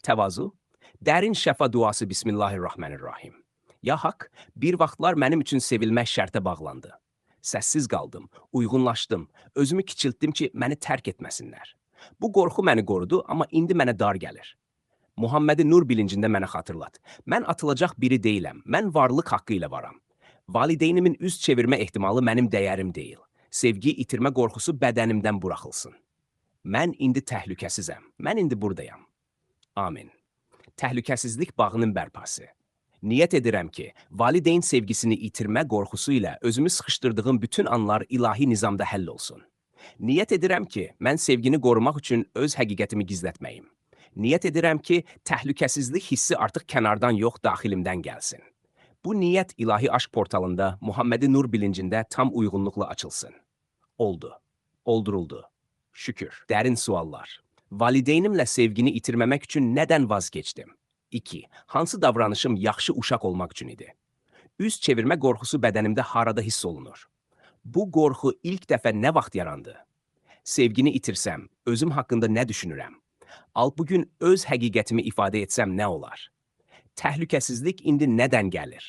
Təvazu, dərin şəfa duası Bismillahirrahmanirrahim. Ya Haqq, bir vaxtlar mənim üçün sevilmək şərtə bağlandı. Səssiz qaldım, uyğunlaşdım, özümü kiçiltdim ki, məni tərk etməsinlər. Bu qorxu məni qorudu, amma indi mənə dar gəlir. Muhammədi nur bilincində mənə xatırlat. Mən atılacaq biri deyiləm, mən varlıq haqqı ilə varam. Valideynimin üz çevirmə ehtimalı mənim dəyərim deyil. Sevgi itirmə qorxusu bədənimdən buraxılsın. Mən indi təhlükəsizəm, mən indi buradayam. Amin. Təhlükəsizlik bağının bərpası. Niyyət edirəm ki, valideyn sevgisini itirmə qorxusu ilə özümü sıxışdırdığım bütün anlar ilahi nizamda həll olsun. Niyyət edirəm ki, mən sevgini qorumaq üçün öz həqiqətimi gizlətməyim. Niyyət edirəm ki, təhlükəsizlik hissi artıq kənardan yox, daxilimdən gəlsin. Bu niyyət ilahi aşk portalında Muhammədi nur bilincində tam uyğunluqla açılsın. Oldu. Olduruldu. Şükür. Dərin suallar. Valideynimlə sevgini itirməmək üçün nədən vazgeçdim? 2. Hansı davranışım yaxşı uşaq olmaq üçün idi? Üz çevirmə qorxusu bədənimdə harada hiss olunur? Bu qorxu ilk dəfə nə vaxt yarandı? Sevgini itirsəm, özüm haqqında nə düşünürəm? Bugün öz həqiqətimi ifadə etsəm nə olar? Təhlükəsizlik indi nədən gəlir?